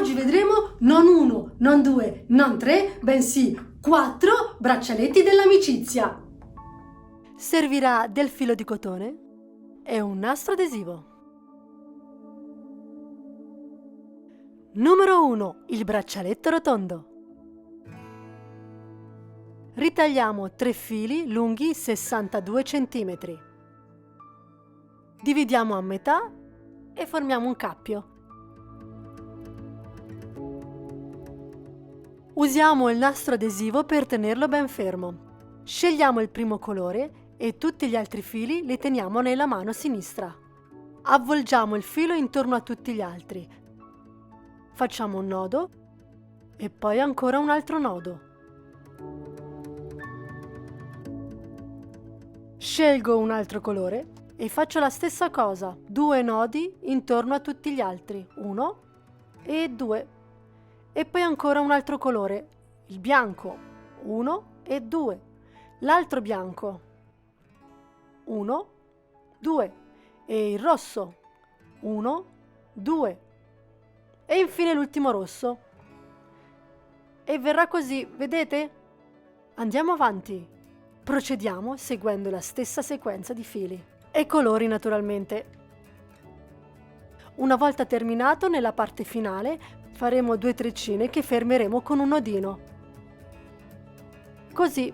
Oggi vedremo non 1, non 2, non 3, bensì 4 braccialetti dell'amicizia. Servirà del filo di cotone e un nastro adesivo. Numero 1. Il braccialetto rotondo. Ritagliamo 3 fili lunghi 62 cm. Dividiamo a metà e formiamo un cappio. Usiamo il nastro adesivo per tenerlo ben fermo. Scegliamo il primo colore e tutti gli altri fili li teniamo nella mano sinistra. Avvolgiamo il filo intorno a tutti gli altri. Facciamo un nodo e poi ancora un altro nodo. Scelgo un altro colore e faccio la stessa cosa. 2 nodi intorno a tutti gli altri. 1 e 2. E poi ancora un altro colore. Il bianco. 1 e 2. L'altro bianco. 1, 2. E il rosso. 1, 2. E infine l'ultimo rosso. E verrà così, vedete? Andiamo avanti. Procediamo seguendo la stessa sequenza di fili e colori naturalmente. Una volta terminato, nella parte finale faremo 2 treccine che fermeremo con un nodino. Così.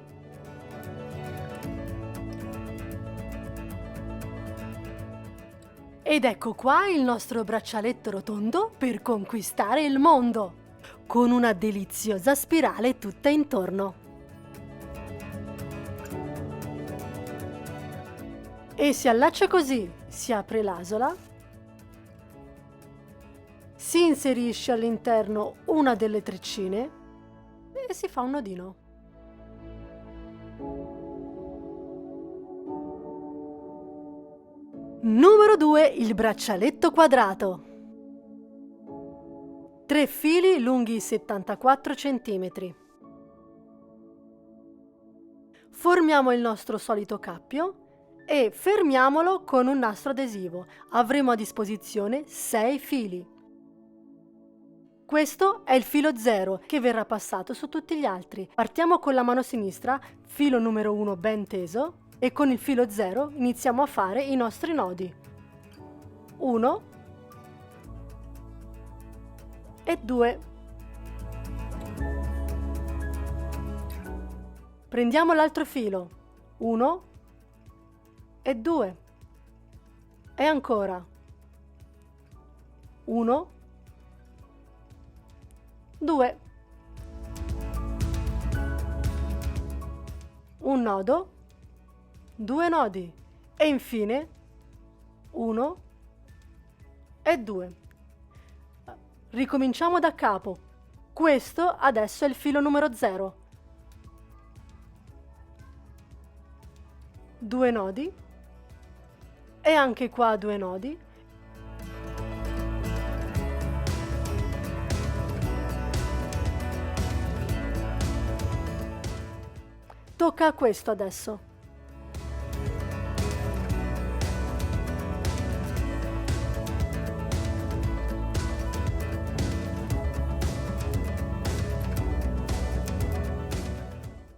Ed ecco qua il nostro braccialetto rotondo per conquistare il mondo, con una deliziosa spirale tutta intorno. E si allaccia così, si apre l'asola, si inserisce all'interno una delle treccine e si fa un nodino. Numero 2. Il braccialetto quadrato. 3 fili lunghi 74 cm. Formiamo il nostro solito cappio e fermiamolo con un nastro adesivo. Avremo a disposizione 6 fili. Questo è il filo 0 che verrà passato su tutti gli altri. Partiamo con la mano sinistra, filo numero 1 ben teso, e con il filo 0 iniziamo a fare i nostri nodi. 1 e 2. Prendiamo l'altro filo. 1 e 2. E ancora. 1, 2. Un nodo, 2 nodi e infine 1 e 2. Ricominciamo da capo. Questo adesso è il filo numero 0. 2 nodi e anche qua 2 nodi. Tocca a questo adesso.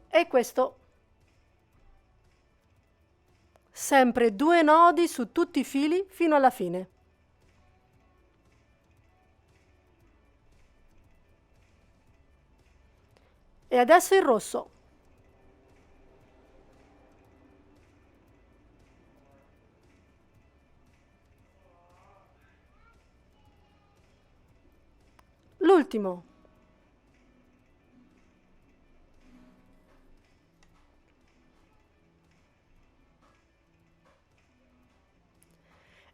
E questo. Sempre 2 nodi su tutti i fili fino alla fine. E adesso il rosso. L'ultimo.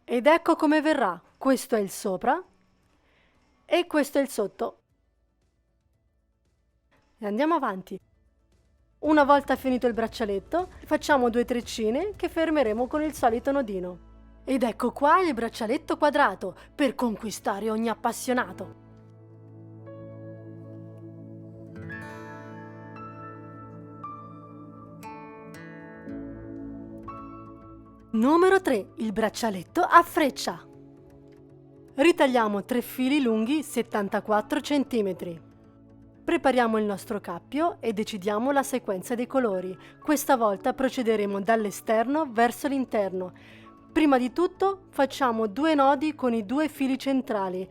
Ed ecco come verrà. Questo è il sopra e questo è il sotto. E andiamo avanti. Una volta finito il braccialetto, facciamo 2 treccine che fermeremo con il solito nodino. Ed ecco qua il braccialetto quadrato per conquistare ogni appassionato. Numero 3. Il braccialetto a freccia. Ritagliamo 3 fili lunghi 74 cm. Prepariamo il nostro cappio e decidiamo la sequenza dei colori. Questa volta procederemo dall'esterno verso l'interno. Prima di tutto facciamo 2 nodi con i 2 fili centrali,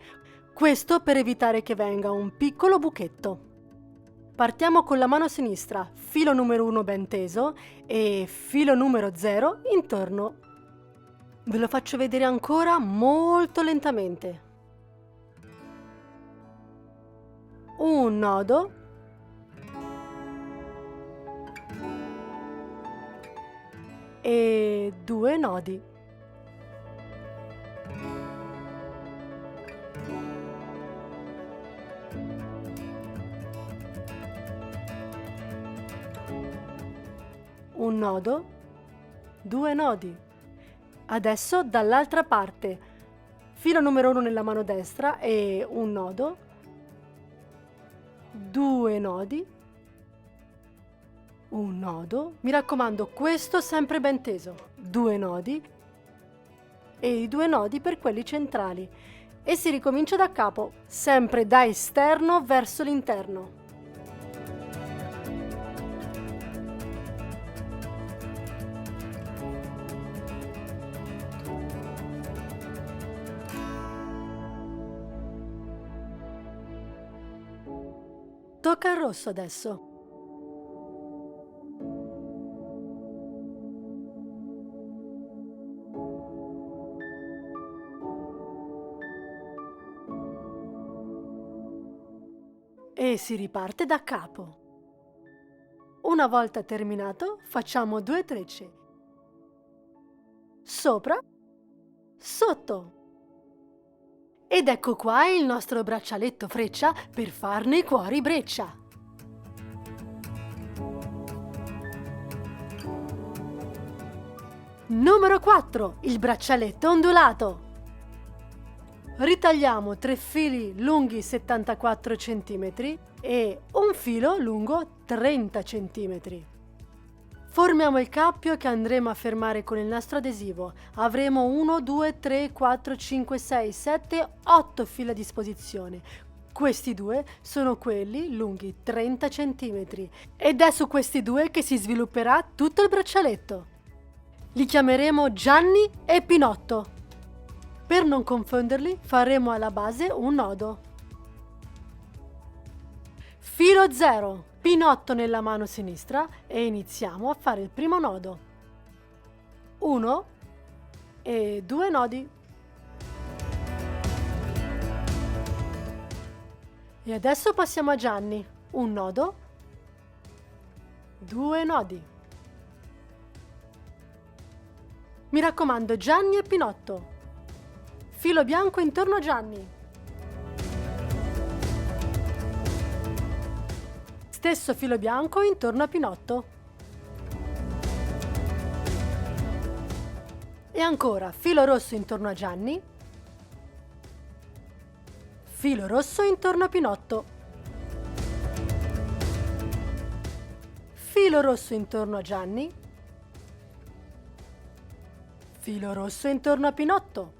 questo per evitare che venga un piccolo buchetto. Partiamo con la mano sinistra, filo numero 1 ben teso e filo numero 0 intorno. Ve lo faccio vedere ancora molto lentamente. Un nodo e 2 nodi. Un nodo, 2 nodi. Adesso dall'altra parte, filo numero 1 nella mano destra e un nodo, 2 nodi, un nodo, mi raccomando questo sempre ben teso, 2 nodi e i 2 nodi per quelli centrali e si ricomincia da capo, sempre da esterno verso l'interno. Tocca il rosso adesso. E si riparte da capo. Una volta terminato, facciamo 2 trecce. Sopra, sotto. Ed ecco qua il nostro braccialetto freccia per farne i cuori breccia. Numero 4. Il braccialetto ondulato. Ritagliamo 3 fili lunghi 74 cm e un filo lungo 30 cm. Formiamo il cappio che andremo a fermare con il nastro adesivo. Avremo 1, 2, 3, 4, 5, 6, 7, 8 fili a disposizione. Questi 2 sono quelli lunghi 30 cm ed è su questi 2 che si svilupperà tutto il braccialetto. Li chiameremo Gianni e Pinotto. Per non confonderli faremo alla base un nodo. Filo 0. Pinotto nella mano sinistra e iniziamo a fare il primo nodo. 1 e 2 nodi. E adesso passiamo a Gianni. Un nodo, 2 nodi. Mi raccomando, Gianni e Pinotto. Filo bianco intorno a Gianni. Stesso filo bianco intorno a Pinotto. E ancora filo rosso intorno a Gianni. Filo rosso intorno a Pinotto. Filo rosso intorno a Gianni. Filo rosso intorno a Pinotto.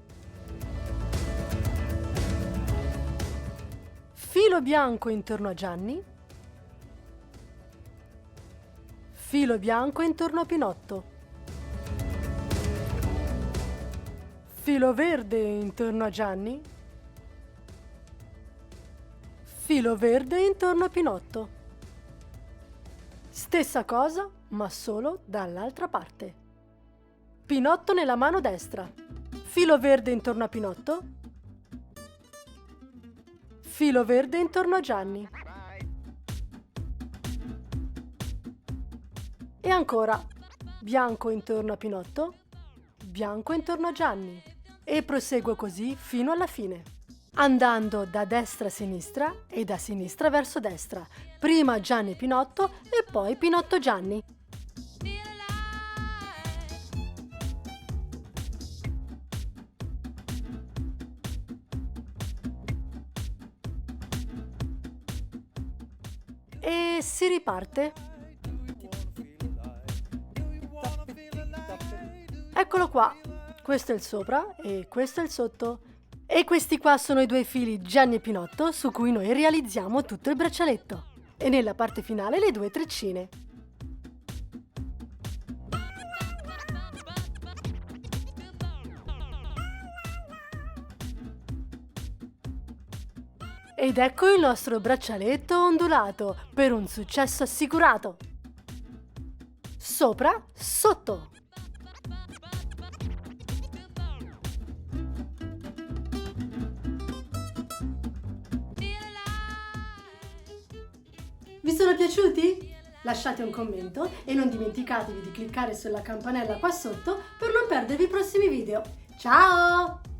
Filo bianco intorno a Gianni. Filo bianco intorno a Pinotto. Filo verde intorno a Gianni. Filo verde intorno a Pinotto. Stessa cosa, ma solo dall'altra parte. Pinotto nella mano destra. Filo verde intorno a Pinotto. Filo verde intorno a Gianni. E ancora bianco intorno a Pinotto, bianco intorno a Gianni. E proseguo così fino alla fine, andando da destra a sinistra e da sinistra verso destra. Prima Gianni Pinotto e poi Pinotto Gianni. E si riparte. Eccolo qua, questo è il sopra e questo è il sotto. E questi qua sono i due fili Gianni e Pinotto su cui noi realizziamo tutto il braccialetto. E nella parte finale le due treccine. Ed ecco il nostro braccialetto ondulato per un successo assicurato. Sopra, sotto. Vi sono piaciuti? Lasciate un commento e non dimenticatevi di cliccare sulla campanella qua sotto per non perdervi i prossimi video. Ciao!